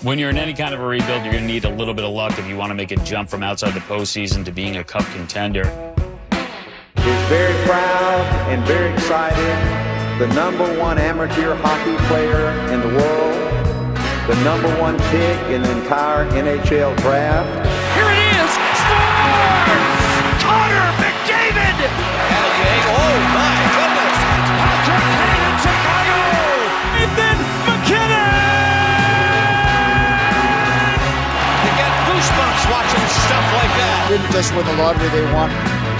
When you're in any kind of a rebuild, you're going to need a little bit of luck if you want to make a jump from outside the postseason to being a cup contender. Is very proud and very excited. The #1 amateur hockey player in the world. The #1 pick in the entire NHL draft. Here it is! Scores! Connor McDavid! Oh my goodness! Patrick Kane in Chicago! Nathan McKinnon! You get goosebumps watching stuff like that. Didn't just win the lottery, they won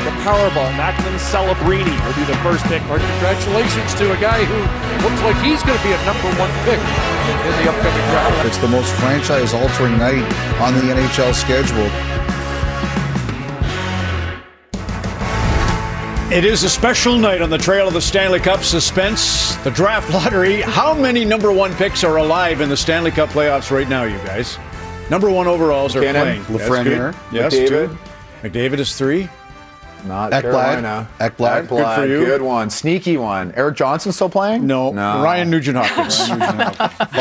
the Powerball. Macklin Celebrini will be the first pick. Congratulations to a guy who looks like he's going to be a #1 pick in the upcoming draft. It's the most franchise-altering night on the NHL schedule. It is a special night on the trail of the Stanley Cup. Suspense, the draft lottery. How many #1 picks are alive in the Stanley Cup playoffs right now, you guys? #1 overalls are playing. Lafreniere. Yes, McDavid. 2. McDavid is 3. Not Ekblad. Carolina. Ekblad. Good for you. Good one. Sneaky one. Eric Johnson still playing? No. Ryan Nugent-Hopkins.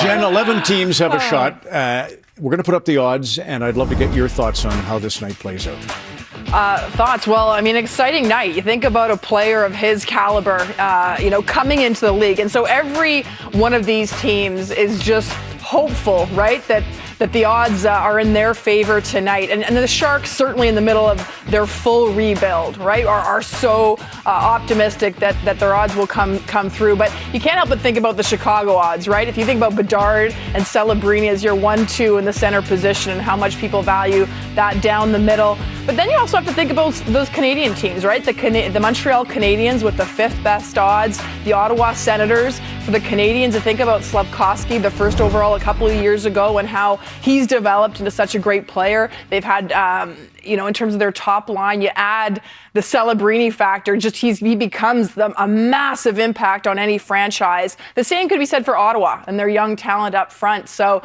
Jen, 11 teams have a shot. We're going to put up the odds, and I'd love to get your thoughts on how this night plays out. Thoughts? Well, I mean, exciting night. You think about a player of his caliber, coming into the league. And so every one of these teams is just hopeful, right, that the odds are in their favor tonight. And the Sharks, certainly in the middle of their full rebuild, right, are so optimistic that their odds will come through. But you can't help but think about the Chicago odds, right? If you think about Bedard and Celebrini as your 1-2 in the center position and how much people value that down the middle. But then you also have to think about those Canadian teams, right? The Montreal Canadiens with the 5th best odds, the Ottawa Senators. For the Canadians, to think about Slafkovsky, the first overall a couple of years ago, and how he's developed into such a great player. They've had, in terms of their top line, you add the Celebrini factor, he becomes a massive impact on any franchise. The same could be said for Ottawa and their young talent up front. So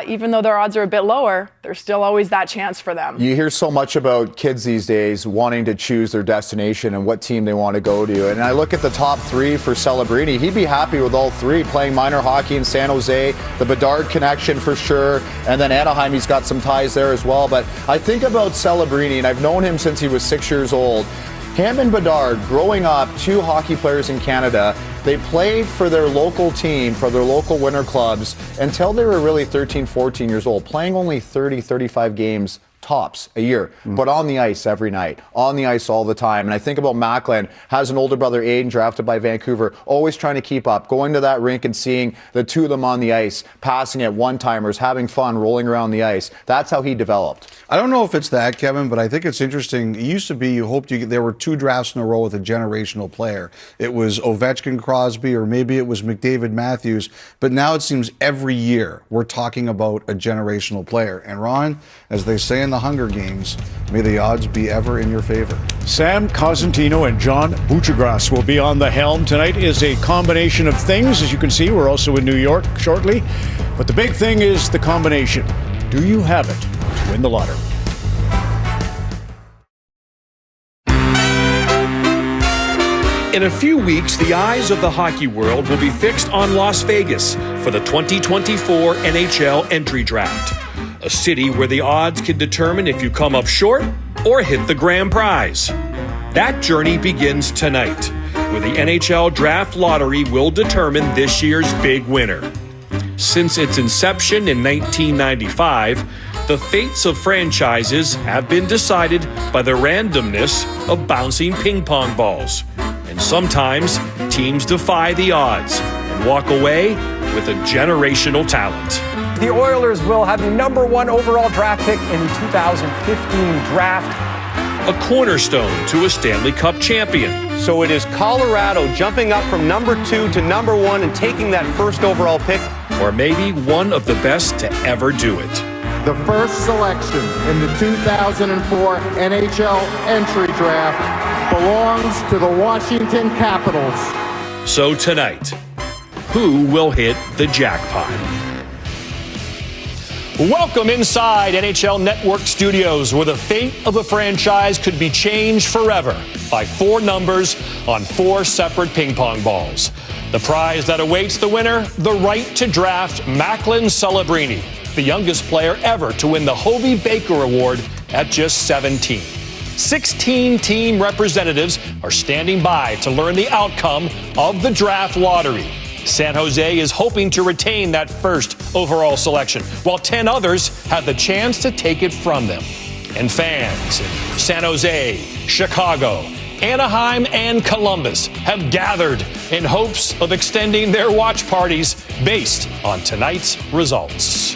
even though their odds are a bit lower, there's still always that chance for them. You hear so much about kids these days wanting to choose their destination and what team they want to go to. And I look at the top 3 for Celebrini. He'd be happy with all 3 playing minor hockey in San Jose, the Bedard connection for sure, and then Anaheim, he's got some ties there as well. But I think about Celebrini, and I've known him since he was 6 years old. Him and Bedard, growing up, 2 hockey players in Canada, they played for their local team, for their local winter clubs, until they were really 13, 14 years old, playing only 30, 35 games tops a year, but on the ice every night, on the ice all the time. And I think about Macklin, has an older brother, Aiden, drafted by Vancouver, always trying to keep up, going to that rink and seeing the 2 of them on the ice, passing at one-timers, having fun, rolling around the ice. That's how he developed. I don't know if it's that, Kevin, but I think it's interesting. It used to be you hoped there were 2 drafts in a row with a generational player. It was Ovechkin, Crosby, or maybe it was McDavid, Matthews. But now it seems every year we're talking about a generational player. And Ron, as they say in the Hunger Games, may the odds be ever in your favor. Sam Cosentino and John Buccigross will be on the helm. Tonight is a combination of things. As you can see, we're also in New York shortly. But the big thing is the combination. Do you have it to win the lottery? In a few weeks, the eyes of the hockey world will be fixed on Las Vegas for the 2024 NHL Entry Draft, a city where the odds can determine if you come up short or hit the grand prize. That journey begins tonight, where the NHL Draft Lottery will determine this year's big winner. Since its inception in 1995, the fates of franchises have been decided by the randomness of bouncing ping pong balls. And sometimes teams defy the odds and walk away with a generational talent. The Oilers will have the #1 overall draft pick in the 2015 draft. A cornerstone to a Stanley Cup champion. So it is Colorado jumping up from #2 to #1 and taking that first overall pick. Or maybe one of the best to ever do it. The first selection in the 2004 NHL Entry Draft belongs to the Washington Capitals. So tonight, who will hit the jackpot? Welcome inside NHL Network Studios, where the fate of a franchise could be changed forever by 4 numbers on 4 separate ping pong balls. The prize that awaits the winner, the right to draft Macklin Celebrini, the youngest player ever to win the Hobey Baker Award at just 17. 16 team representatives are standing by to learn the outcome of the draft lottery. San Jose is hoping to retain that first overall selection, while 10 others have the chance to take it from them. And fans in San Jose, Chicago, Anaheim, and Columbus have gathered in hopes of extending their watch parties based on tonight's results.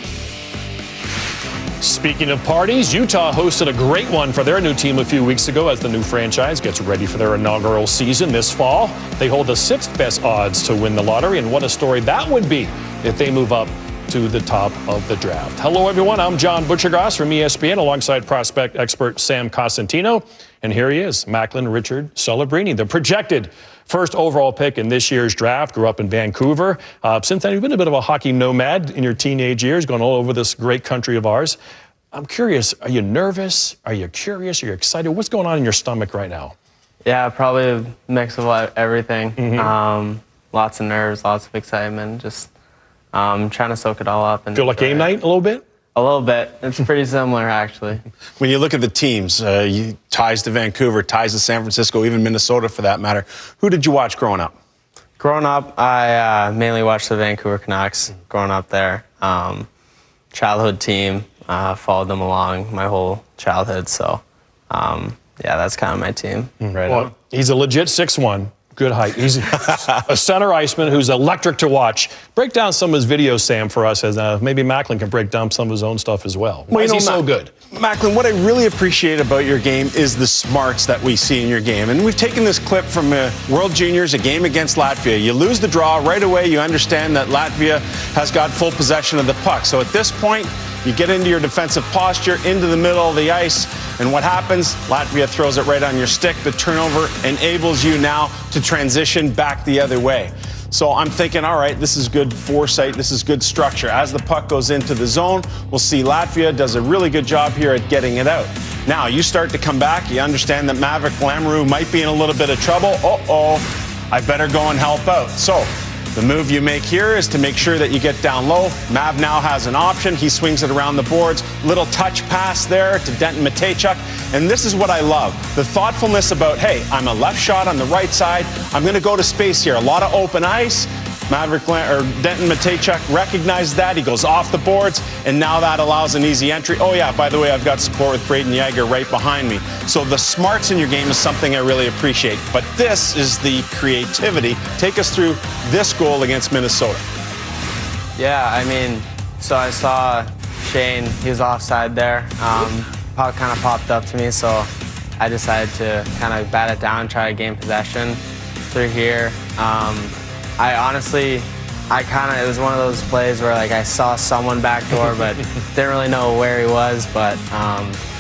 Speaking of parties, Utah hosted a great one for their new team a few weeks ago as the new franchise gets ready for their inaugural season this fall. They hold the 6th best odds to win the lottery, and what a story that would be if they move up to the top of the draft. Hello, everyone. I'm John Butchergross from ESPN alongside prospect expert Sam Cosentino. And here he is, Macklin Richard Celebrini, the projected first overall pick in this year's draft. Grew up in Vancouver. Since then, you've been a bit of a hockey nomad in your teenage years, going all over this great country of ours. I'm curious, are you nervous? Are you curious? Are you excited? What's going on in your stomach right now? Yeah, probably a mix of everything. Lots of nerves, lots of excitement, just trying to soak it all up. And feel like game night a little bit? A little bit. It's pretty similar, actually. When you look at the teams, ties to Vancouver, ties to San Francisco, even Minnesota for that matter, who did you watch growing up? Growing up, I mainly watched the Vancouver Canucks growing up there. Childhood team, followed them along my whole childhood, so yeah, that's kind of my team. Right. Well, he's a legit 6'1". Good height. He's a center iceman who's electric to watch. Break down some of his videos, Sam, for us, as maybe Macklin can break down some of his own stuff as well. Why is he so good? Macklin, what I really appreciate about your game is the smarts that we see in your game. And we've taken this clip from World Juniors, a game against Latvia. You lose the draw right away. You understand that Latvia has got full possession of the puck. So at this point, you get into your defensive posture, into the middle of the ice, and what happens? Latvia throws it right on your stick. The turnover enables you now to transition back the other way. So I'm thinking, all right, this is good foresight, this is good structure. As the puck goes into the zone, we'll see Latvia does a really good job here at getting it out. Now, you start to come back, you understand that Maverick Lamoureux might be in a little bit of trouble. I better go and help out. So the move you make here is to make sure that you get down low. Mav now has an option. He swings it around the boards. Little touch pass there to Denton Mateychuk. And this is what I love. The thoughtfulness about, hey, I'm a left shot on the right side. I'm going to go to space here. A lot of open ice. Denton Mateychuk recognizes that. He goes off the boards, and now that allows an easy entry. Oh, yeah, by the way, I've got support with Braden Yager right behind me. So the smarts in your game is something I really appreciate. But this is the creativity. Take us through this goal against Minnesota. Yeah, I mean, so I saw Shane. He was offside there. Puck kind of popped up to me, so I decided to kind of bat it down, try to gain possession through here. It was one of those plays where like I saw someone backdoor, but didn't really know where he was. But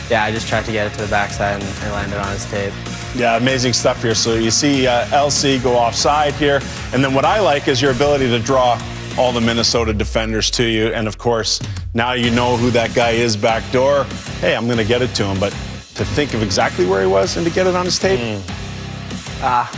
yeah, I just tried to get it to the backside and it landed on his tape. Yeah, amazing stuff here. So you see LC go offside here. And then what I like is your ability to draw all the Minnesota defenders to you. And of course, now you know who that guy is backdoor. Hey, I'm going to get it to him. But to think of exactly where he was and to get it on his tape,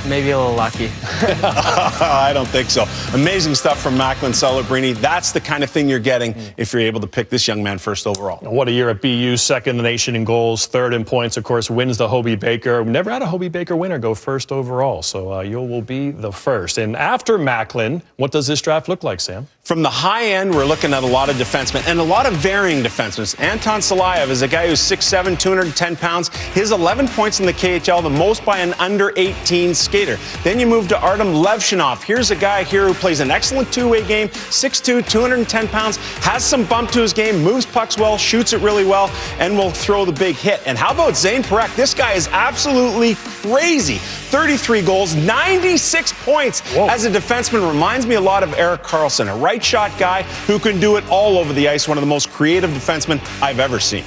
maybe a little lucky. I don't think so. Amazing stuff from Macklin Celebrini. That's the kind of thing you're getting if you're able to pick this young man first overall. What a year at BU, second in the nation in goals, third in points, of course, wins the Hobey Baker. We never had a Hobey Baker winner go first overall, so you will be the first. And after Macklin, what does this draft look like, Sam? From the high end, we're looking at a lot of defensemen and a lot of varying defensemen. Anton Salayev is a guy who's 6'7", 210 pounds. His 11 points in the KHL, the most by an under 18 skater. Then you move to Artem Levshinov. Here's a guy here who plays an excellent two-way game, 6'2", 210 pounds, has some bump to his game, moves pucks well, shoots it really well, and will throw the big hit. And how about Zane Parekh? This guy is absolutely crazy. 33 goals, 96 points. Whoa. As a defenseman. Reminds me a lot of Erik Karlsson, a right shot guy who can do it all over the ice, one of the most creative defensemen I've ever seen.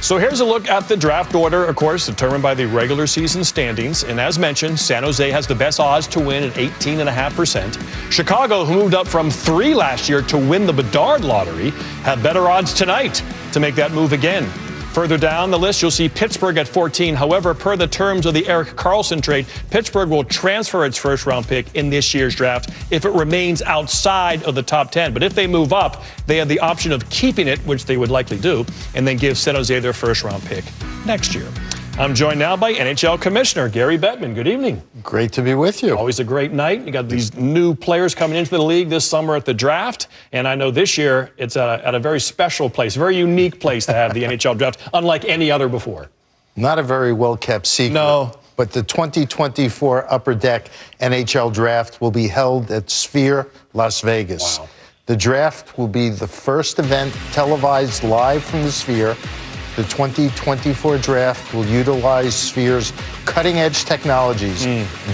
So here's a look at the draft order, of course, determined by the regular season standings. And as mentioned, San Jose has the best odds to win at 18.5%. Chicago, who moved up from 3 last year to win the Bedard lottery, have better odds tonight to make that move again. Further down the list, you'll see Pittsburgh at 14. However, per the terms of the Erik Karlsson trade, Pittsburgh will transfer its first-round pick in this year's draft if it remains outside of the top 10. But if they move up, they have the option of keeping it, which they would likely do, and then give San Jose their first-round pick next year. I'm joined now by NHL Commissioner Gary Bettman. Good evening. Great to be with you. Always a great night. You got these new players coming into the league this summer at the draft, and I know this year it's at a very special place, very unique place to have the NHL draft, unlike any other before. Not a very well-kept secret. No. But the 2024 Upper Deck NHL Draft will be held at Sphere, Las Vegas. Wow. The draft will be the first event televised live from the Sphere. The 2024 draft will utilize Sphere's cutting-edge technologies.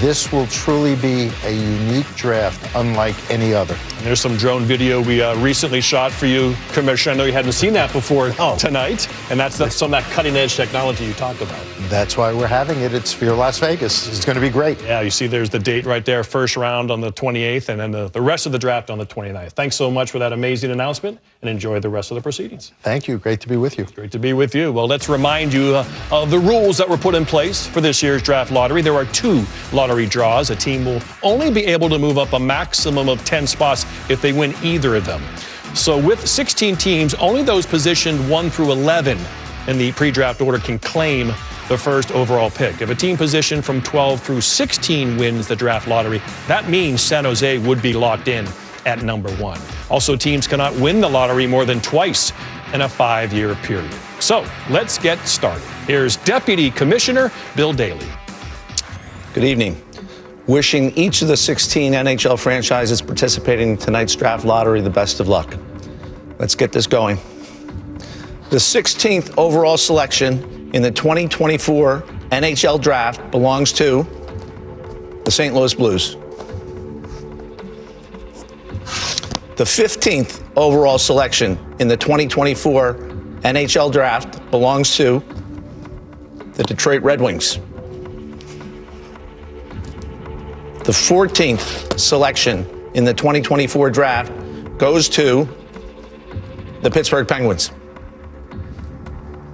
This will truly be a unique draft unlike any other. And there's some drone video we recently shot for you, Commissioner. I know you hadn't seen that before tonight, and that's some of that cutting-edge technology you talked about. That's why we're having it at Sphere Las Vegas. It's going to be great. Yeah, you see there's the date right there, first round on the 28th, and then the rest of the draft on the 29th. Thanks so much for that amazing announcement, and enjoy the rest of the proceedings. Thank you. Great to be with you. Great to be with you. Well, let's remind you of the rules that were put in place for this year's draft lottery. There are 2 lottery draws. A team will only be able to move up a maximum of 10 spots if they win either of them. So with 16 teams, only those positioned 1 through 11 in the pre-draft order can claim the first overall pick. If a team positioned from 12 through 16 wins the draft lottery, that means San Jose would be locked in at number 1. Also, teams cannot win the lottery more than twice in a 5-year period. So let's get started. Here's Deputy Commissioner Bill Daly. Good evening. Wishing each of the 16 NHL franchises participating in tonight's draft lottery the best of luck. Let's get this going. The 16th overall selection in the 2024 NHL draft belongs to the St. Louis Blues. The 15th overall selection in the 2024 NHL draft belongs to the Detroit Red Wings. The 14th selection in the 2024 draft goes to the Pittsburgh Penguins.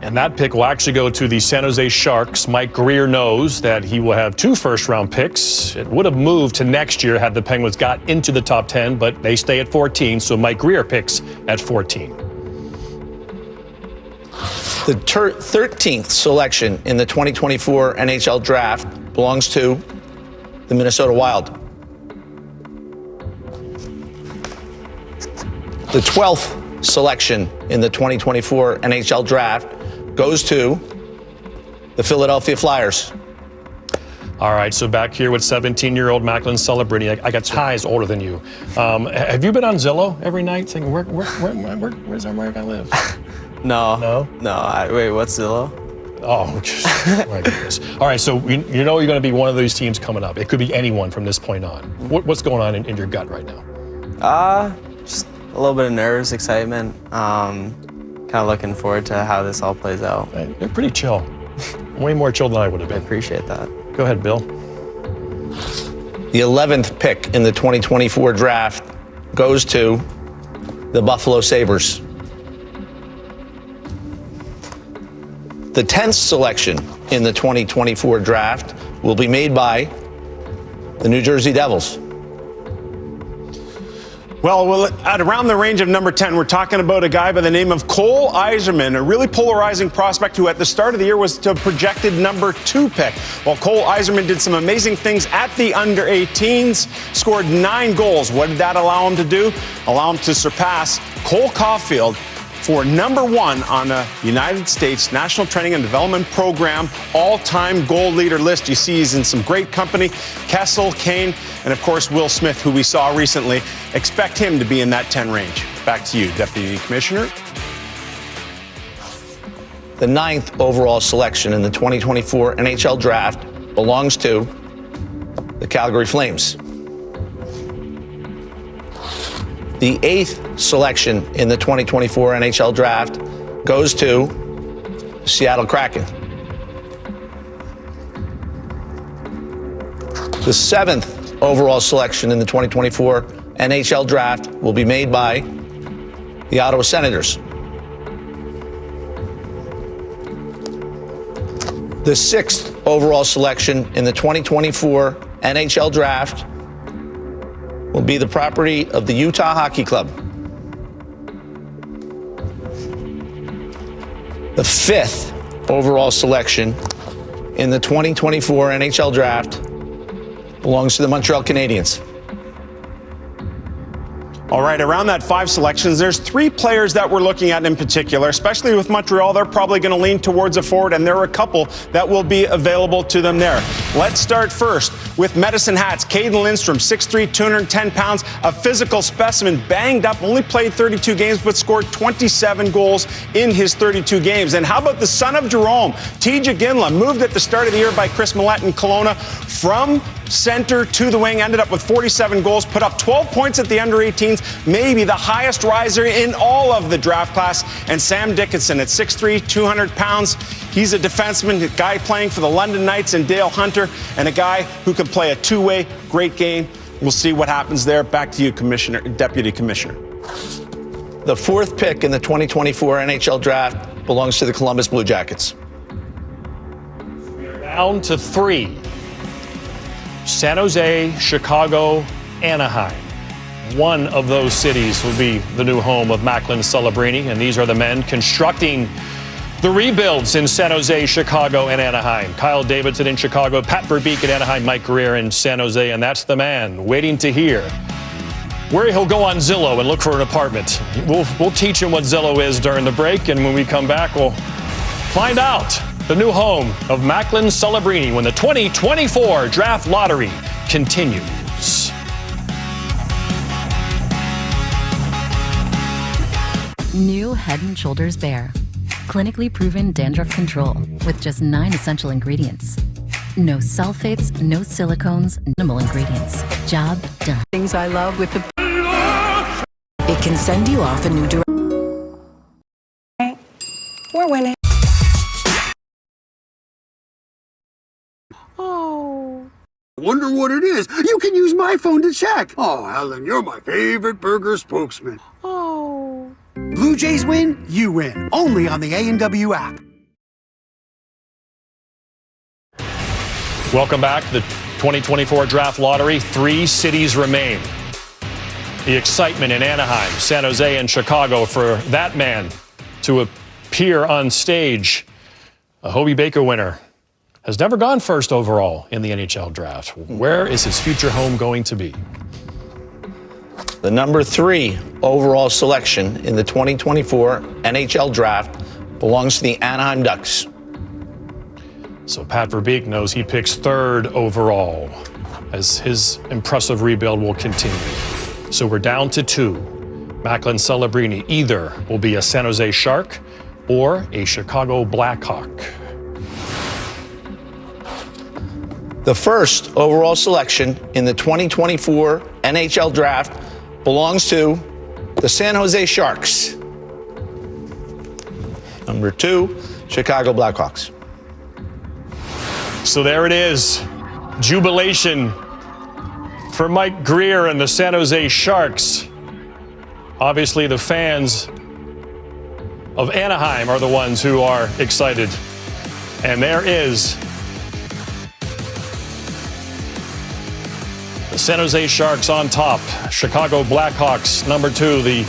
And that pick will actually go to the San Jose Sharks. Mike Greer knows that he will have 2 first-round picks. It would have moved to next year had the Penguins got into the top 10, but they stay at 14, so Mike Greer picks at 14. The 13th selection in the 2024 NHL draft belongs to the Minnesota Wild. The 12th selection in the 2024 NHL draft goes to the Philadelphia Flyers. All right, so back here with 17-year-old Macklin Celebrini. I got ties older than you. Have you been on Zillow every night saying, where's our where I live? No. Wait, what's Zillow? Oh, just, my goodness. All right, so you know you're going to be one of these teams coming up. It could be anyone from this point on. What's going on in your gut right now? Just a little bit of nerves, excitement. Kind of looking forward to how this all plays out. You're pretty chill. Way more chill than I would have been. I appreciate that. Go ahead, Bill. The 11th pick in the 2024 draft goes to the Buffalo Sabres. The 10th selection in the 2024 draft will be made by the New Jersey Devils. Well, at around the range of number 10, we're talking about a guy by the name of Cole Yzerman, a really polarizing prospect who at the start of the year was the projected number 2 pick. Well, Cole Yzerman did some amazing things at the under-18s, scored 9 goals. What did that allow him to do? Allow him to surpass Cole Caulfield for number 1 on the United States National Training and Development Program all-time goal leader list. You see he's in some great company. Kessel, Kane, and of course Will Smith, who we saw recently. Expect him to be in that 10 range. Back to you, Deputy Commissioner. The 9th overall selection in the 2024 NHL draft belongs to the Calgary Flames. The 8th selection in the 2024 NHL draft goes to Seattle Kraken. The 7th overall selection in the 2024 NHL Draft will be made by the Ottawa Senators. The 6th overall selection in the 2024 NHL Draft will be the property of the Utah Hockey Club. The 5th overall selection in the 2024 NHL Draft belongs to the Montreal Canadiens. All right, around that 5 selections, there's 3 players that we're looking at in particular, especially with Montreal. They're probably going to lean towards a forward, and there are a couple that will be available to them there. Let's start first with Medicine Hats. Caden Lindstrom, 6'3", 210 pounds, a physical specimen, banged up, only played 32 games, but scored 27 goals in his 32 games. And how about the son of Jerome, T.J. Ginla, moved at the start of the year by Chris Millette in Kelowna from center to the wing, ended up with 47 goals, put up 12 points at the under-18s, maybe the highest riser in all of the draft class. And Sam Dickinson at 6'3", 200 pounds. He's a defenseman, a guy playing for the London Knights and Dale Hunter, and a guy who can play a two-way great game. We'll see what happens there. Back to you, Commissioner, Deputy Commissioner. The 4th pick in the 2024 NHL Draft belongs to the Columbus Blue Jackets. Down to 3. San Jose, Chicago, Anaheim. One of those cities will be the new home of Macklin Celebrini, and these are the men constructing the rebuilds in San Jose, Chicago, and Anaheim. Kyle Davidson in Chicago, Pat Verbeek in Anaheim, Mike Greer in San Jose, and that's the man waiting to hear where he'll go on Zillow and look for an apartment. We'll teach him what Zillow is during the break, and when we come back, we'll find out the new home of Macklin Celebrini when the 2024 Draft Lottery continues. New Head & Shoulders Bare. Clinically proven dandruff control with just 9 essential ingredients. No sulfates, no silicones, minimal ingredients. Job done. Things I love with the... It can send you off a new direction. We're winning. Wonder what it is. You can use my phone to check. Oh, Helen, you're my favorite burger spokesman. Oh. Blue Jays win, you win. Only on the A&W app. Welcome back. The 2024 Draft Lottery. 3 cities remain. The excitement in Anaheim, San Jose, and Chicago for that man to appear on stage. A Hobey Baker winner. Has never gone first overall in the NHL Draft. Where is his future home going to be? The number 3 overall selection in the 2024 NHL Draft belongs to the Anaheim Ducks. So Pat Verbeek knows he picks 3rd overall as his impressive rebuild will continue. So we're down to 2. Macklin Celebrini either will be a San Jose Shark or a Chicago Blackhawk. The 1st overall selection in the 2024 NHL Draft belongs to the San Jose Sharks. Number 2, Chicago Blackhawks. So there it is. Jubilation for Mike Greer and the San Jose Sharks. Obviously, the fans of Anaheim are the ones who are excited. And there is the San Jose Sharks on top. Chicago Blackhawks, number 2. The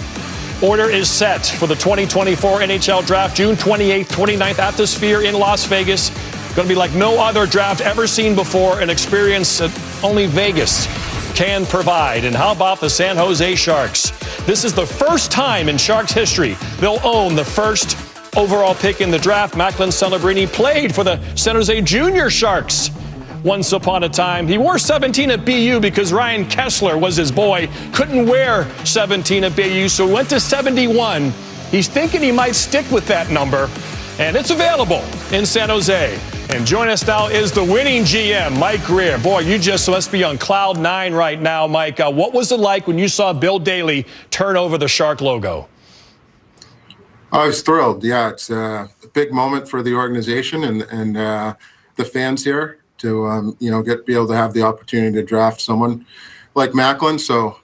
order is set for the 2024 NHL Draft, June 28th, 29th at the Sphere in Las Vegas. Going to be like no other draft ever seen before, an experience that only Vegas can provide. And how about the San Jose Sharks? This is the first time in Sharks history they'll own the 1st overall pick in the draft. Macklin Celebrini played for the San Jose Junior Sharks once upon a time. He wore 17 at BU because Ryan Kessler was his boy. Couldn't wear 17 at BU, so went to 71. He's thinking he might stick with that number, and it's available in San Jose. And joining us now is the winning GM, Mike Greer. Boy, you just must be on cloud 9 right now, Mike. What was it like when you saw Bill Daly turn over the Shark logo? I was thrilled. Yeah, it's a big moment for the organization and the fans here to be able to have the opportunity to draft someone like Macklin. So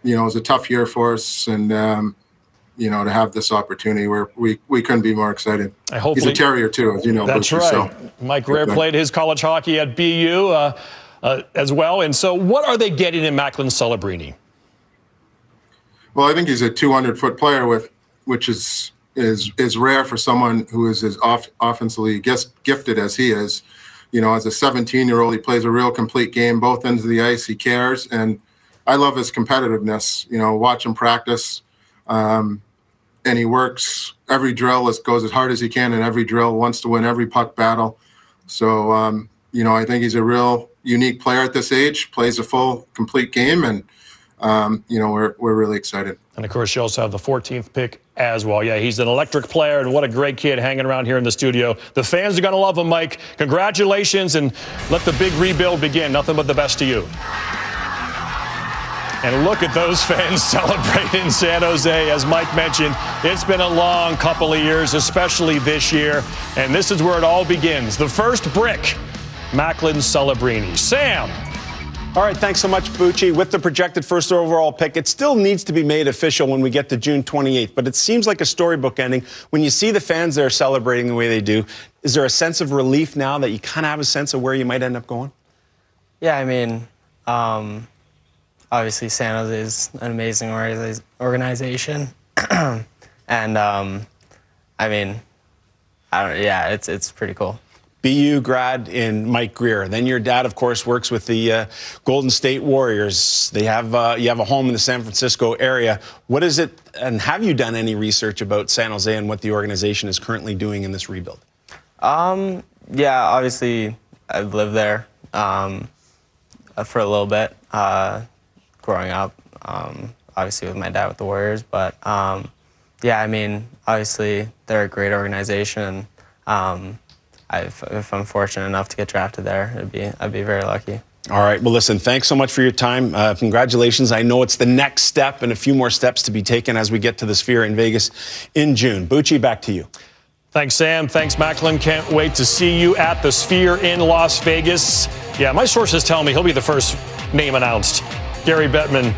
it was a tough year for us, and to have this opportunity where we couldn't be more excited. He's a Terrier too, as you know. That's Bucci, right. So. Mike Greer played his college hockey at BU as well. And so, what are they getting in Macklin Celebrini? Well, I think he's a 200-foot player which is rare for someone who is as offensively gifted as he is. As a 17-year-old, he plays a real complete game, both ends of the ice. He cares, and I love his competitiveness. Watch him practice, and he works every drill, goes as hard as he can in every drill, wants to win every puck battle. So, I think he's a real unique player at this age, plays a full, complete game, and we're really excited. And, of course, you also have the 14th pick as well. Yeah, he's an electric player, and what a great kid hanging around here in the studio. The fans are going to love him, Mike. Congratulations, and let the big rebuild begin. Nothing but the best to you. And look at those fans celebrating in San Jose. As Mike mentioned, it's been a long couple of years, especially this year. And this is where it all begins. The first brick, Macklin Celebrini. Sam. All right, thanks so much, Bucci. With the projected first overall pick, it still needs to be made official when we get to June 28th, but it seems like a storybook ending. When you see the fans there celebrating the way they do, is there a sense of relief now that you kind of have a sense of where you might end up going? Yeah, I mean, obviously San Jose is an amazing organization. And, it's pretty cool. BU grad in Mike Greer. Then your dad, of course, works with the Golden State Warriors. They have you have a home in the San Francisco area. What is it, and have you done any research about San Jose and what the organization is currently doing in this rebuild? Yeah, obviously I've lived there for a little bit growing up, obviously with my dad with the Warriors. But, obviously they're a great organization. If I'm fortunate enough to get drafted there, I'd be very lucky. All right. Well, listen, thanks so much for your time. Congratulations. I know it's the next step and a few more steps to be taken as we get to the Sphere in Vegas in June. Bucci, back to you. Thanks, Sam. Thanks, Macklin. Can't wait to see you at the Sphere in Las Vegas. Yeah, my sources tell me he'll be the first name announced. Gary Bettman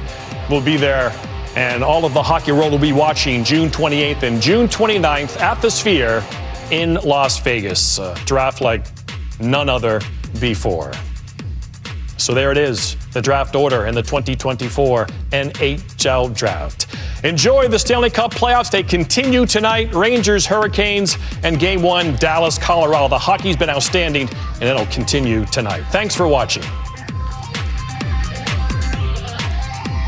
will be there, and all of the hockey world will be watching June 28th and June 29th at the Sphere in Las Vegas. Draft like none other before. So there it is, the draft order in the 2024 NHL Draft. Enjoy the Stanley Cup playoffs. They continue tonight. Rangers, Hurricanes, and Game 1, Dallas, Colorado. The hockey's been outstanding, and it'll continue tonight. Thanks for watching.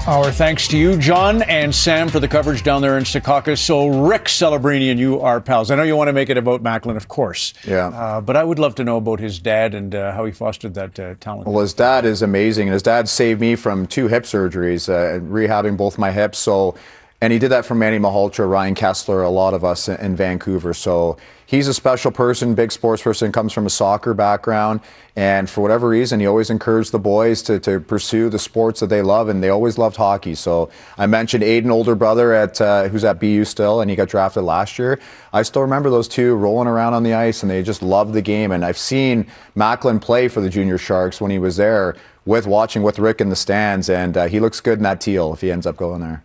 Our thanks to you, John and Sam, for the coverage down there in Secaucus. So Rick Celebrini and you are pals. I know you want to make it about Macklin, of course. Yeah. But I would love to know about his dad and how he fostered that talent. Well, his dad is amazing, and his dad saved me from 2 hip surgeries, rehabbing both my hips. And he did that for Manny Malhotra, Ryan Kessler, a lot of us in Vancouver. So he's a special person, big sports person, comes from a soccer background. And for whatever reason, he always encouraged the boys to pursue the sports that they love, and they always loved hockey. So I mentioned Aiden, older brother, who's at BU still, and he got drafted last year. I still remember those two rolling around on the ice, and they just loved the game. And I've seen Macklin play for the Junior Sharks when he was there, watching with Rick in the stands, and he looks good in that teal if he ends up going there.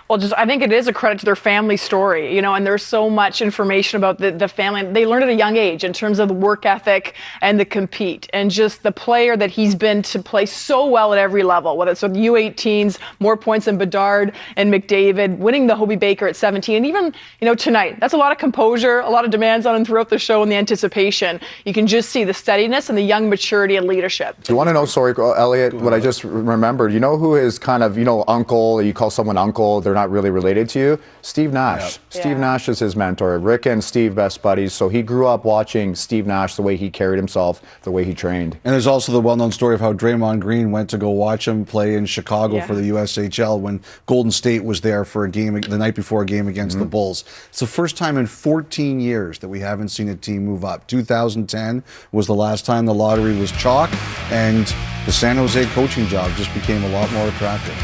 Well, I think it is a credit to their family story, and there's so much information about the family. They learned at a young age in terms of the work ethic and the compete, and just the player that he's been to play so well at every level, whether it's with U18s, more points than Bedard and McDavid, winning the Hobey Baker at 17, and even, tonight. That's a lot of composure, a lot of demands on him throughout the show and the anticipation. You can just see the steadiness and the young maturity and leadership. Do you want to know, sorry, Elliot, what I just remembered? You know who is kind of, uncle, you call someone uncle, they're not really related to you? Steve Nash. Yep. Steve Nash is his mentor. Rick and Steve, best buddies. So he grew up watching Steve Nash, the way he carried himself, the way he trained. And there's also the well-known story of how Draymond Green went to go watch him play in Chicago for the USHL when Golden State was there for a game the night before a game against the Bulls. It's the first time in 14 years that we haven't seen a team move up. 2010 was the last time the lottery was chalk, and the San Jose coaching job just became a lot more attractive.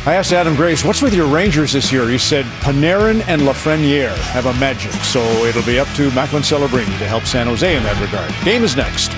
I asked Adam Grace, what's with your Rangers this year? He said Panarin and Lafreniere have a magic, so it'll be up to Macklin Celebrini to help San Jose in that regard. Game is next.